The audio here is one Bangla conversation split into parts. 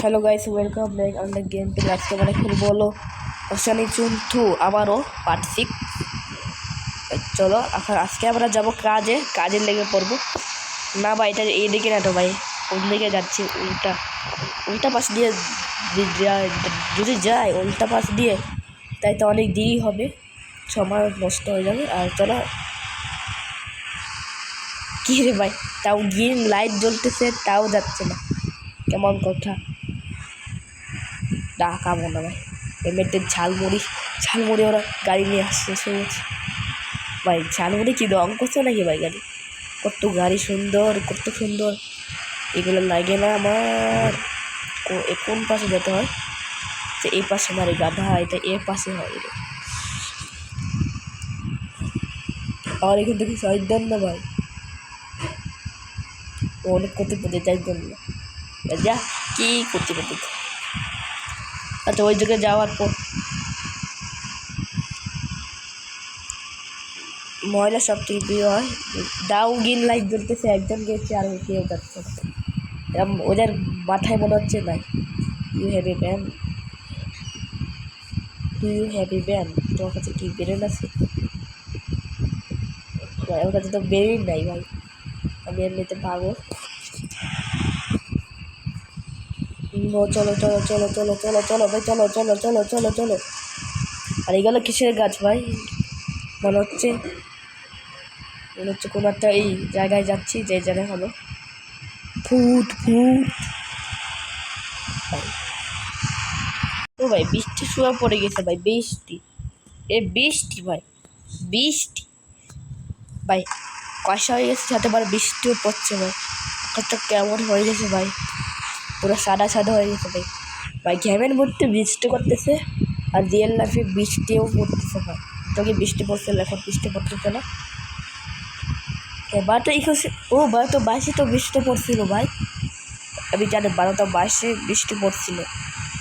হ্যালো গাইস, ওয়েলকাম ব্যাক আমাদের গেম প্লে। আজকে আমরা খেলবো হলো ওশানি চুন 2 আবারও পার্ট 6। চলো এখন আজকে আমরা যাবো কাজে লেগে পড়বো। না ভাই, এটা এইদিকে না তো ভাই, কোন দিকে যাচ্ছি? উল্টা পাশ দিয়ে যদি যায় উল্টা পাশ দিয়ে, তাই তো অনেক দেরি হবে, সময় নষ্ট হয়ে যাবে। আর চলো, কী রে ভাই, তাও গ্রিন লাইট জ্বলতেছে তাও যাচ্ছে না, কেমন কথা। টাকা মনে ভাই, এমনিতে ঝালমুড়ি ওরা গাড়ি নিয়ে আসছে শুনেছি ভাই। ঝালমুড়ি কি রং করছে নাকি ভাই? কত গাড়ি সুন্দর, কত সুন্দর, এগুলো লাগে না আমার। কোন পাশে যেতে হয়? যে এই পাশে মারে গাধা, এটা এর পাশে হয় রে। আর এখান থেকে সাইড দেন না ভাই, অনেক ক্ষতি পেতে যাই জন্য যা কি করতে পেতে। আচ্ছা, ওই জায়গায় যাওয়ার পর ময়লা সব থেকে প্রিয় হয়। দাও গ্রিন লাইট জ্বলতেছে, একজন গেছে আর কেউ যাচ্ছে না। ওদের মাথায় মনে হচ্ছে নাই you have a ban, do you have a ban? তোমার কাছে কি ব্রেন আছে? আমার কাছে তো ব্রেন নাই ভাই, আমি এমনিতে পাবো। চলো চলো চলো চলো চলো চলো ভাই, চলো চলো চলো চলো চলো। আর এইগুলো কিসের গাছ ভাই? মনে হচ্ছে কোনো একটা এই জায়গায় যাচ্ছি, যে জায়গায় হলো ভূত ভূত। ও ভাই, বৃষ্টি শুয়ে পড়ে গেছে ভাই, বৃষ্টি ভাই, বৃষ্টি ভাই কষা হয়ে গেছে, সাথে আবার বৃষ্টিও পড়ছে ভাই। আকাশটা কেমন হয়ে গেছে ভাই, পুরো সাদা সাদা হয়ে গেছে ভাই। ভাই গেমের মধ্যে বৃষ্টি করতেছে আর রিয়েল লাইফে বৃষ্টিও পড়তেছে ভাই। তোকে বৃষ্টি পড়ছে, এখন বৃষ্টি পড়তেছে না। এবার তো 22 তো বৃষ্টি পড়ছিল ভাই, আমি জানি 12:22 বৃষ্টি পড়ছিল,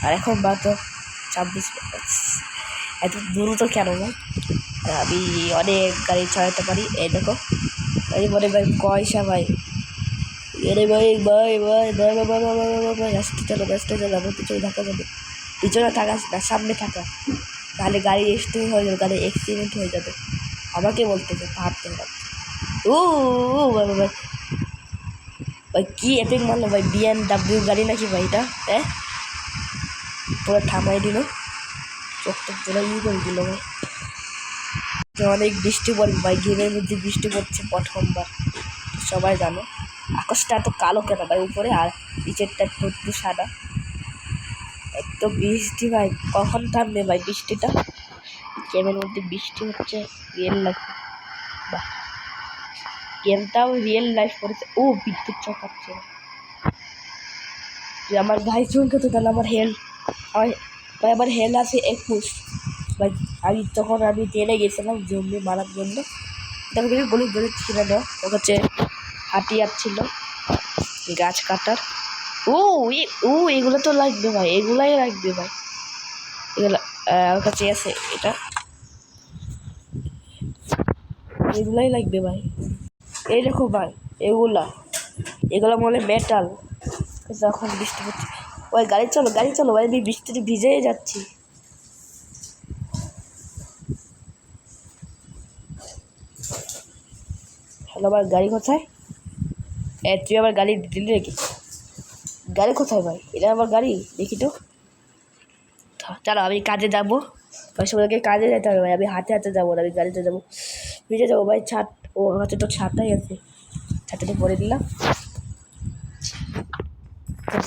আর এখন 12:26। এত দ্রুত কেন ভাই? আমি অনেক গাড়ি চালাতে পারি, এই দেখো। এই বলে ভাই পয়সা ভাই, এরে ভাই ভাই ভাই ভাই ভাই ভাই ভাই ভাই ভাই আসতে চলো, আমার পিছনে থাকা যাবে, পিছনে থাকা না, সামনে থাকা, তাহলে গাড়ি এক্সিডেন্ট হয়ে যাবে, গাড়ি অ্যাক্সিডেন্ট হয়ে যাবে। আমাকে বলতেছে ভাবতে হবে। ও ভাই ভাই ভাই, কী এপিক মারলো ভাই, BMW গাড়ি নাকি ভাই এটা? হ্যাঁ, পুরো থামাই দিল, চোখটা পুরো করে দিল ভাই। অনেক বৃষ্টি পড়বে ভাই, গেমের মধ্যে বৃষ্টি পড়ছে প্রথমবার, সবাই জানো। আকাশটা এত কালো কেন ভাই উপরে, আর নিচেরটা একটু সাদা। এত বৃষ্টি ভাই, কখন থামবে ভাই বৃষ্টিটা? গেমের মধ্যে বৃষ্টি হচ্ছে, রিয়েল লাইফ বাহ, গেমটাও রিয়েল লাইফ করেছে। ও বিদ্যুৎ চকাচ্ছে আমার ভাই চলকে, তো তাহলে আমার আমার হেল আছে 21 ভাই। আমি ট্রেনে গেছিলাম জম্বি মারার জন্য, দেখো গলি ছিল না, ওর কাছে হাতিয়ার ছিল গাছ কাটার। এগুলো তো লাগবে ভাই, এগুলাই লাগবে ভাই, এগুলো আমার কাছে আছে, এগুলাই লাগবে ভাই। এই দেখো ভাই, এগুলো মনে মেটাল। যখন বৃষ্টি পড়ছে ওই গাড়ি চলো ভাই, আমি বৃষ্টিতে ভিজেই যাচ্ছি। হ্যালো ভাই, গাড়ি কোথায়? তুই আবার গাড়ি দিলি নাকি? গাড়ি কোথায় ভাই? এটা আমার গাড়ি, দেখি তো। চলো, আমি কাজে যাবো ভাই, সবাইকে কাজে যেতে হবে ভাই, আমি হাতে যাবো না, আমি গাড়িতে যাবো, ভিজে যাবো ভাই। ও হাতে তো ছাতাই আছে, ছাতাটা পরে দিলাম।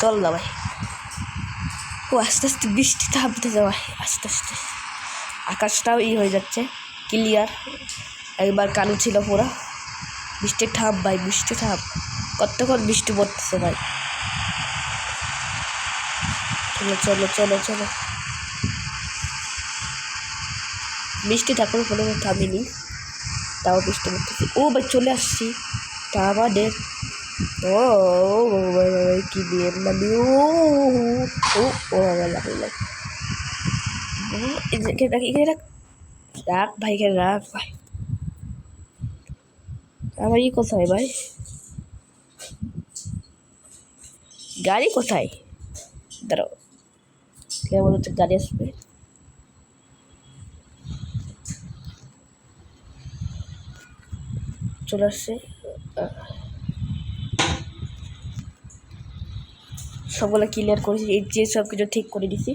চল না ভাই, আস্তে আস্তে বৃষ্টি থামতে ভাই, আস্তে আস্তে আকাশটাও হয়ে যাচ্ছে ক্লিয়ার। একবার কালো ছিল পুরো। বৃষ্টি থাম ভাই, বৃষ্টি থাম, কতক্ষণ বৃষ্টি পড়তেছে ভাই। চলো চলো চলো চলো, বৃষ্টি থাকুন, কোনো থামিনি, তাও বৃষ্টি পড়তেছে। ভাই চলে আসছি, তা আমাদের কি BMW, রাখ ভাই, এখানে রাখ ভাই। আমার কোথায় ভাই, গাড়ি কোথায়? দাঁড়াও, কেমন হচ্ছে গাড়ি আসবে। চলে আসছে, সবগুলো ক্লিয়ার করেছি, এই যে সব কিছু ঠিক করে দিছি।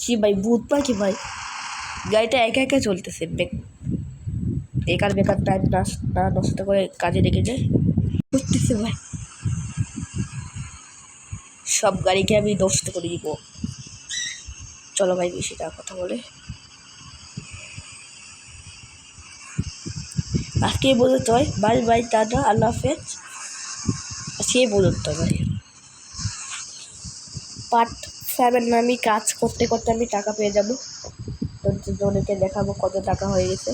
ছি ভাই, ভূত পাখি ভাই, গাড়িটা একা একা চলতেছে। বেকার বেকার টাইম না নষ্ট করে কাজে লেগে যায় বুঝতেছে ভাই। সব গাড়িকে আমি নষ্ট করে দিব। চলো ভাই, বেশি টাকা কথা বলে আজকে বলতে হয়। বাই বাই, টাটা, আল্লাহ হাফেজ। আজকে বলতে ভাই, পার্ট 7 আমি কাজ করতে করতে আমি টাকা পেয়ে যাবো। তো অনেকে দেখাবো কত টাকা হয়ে গেছে।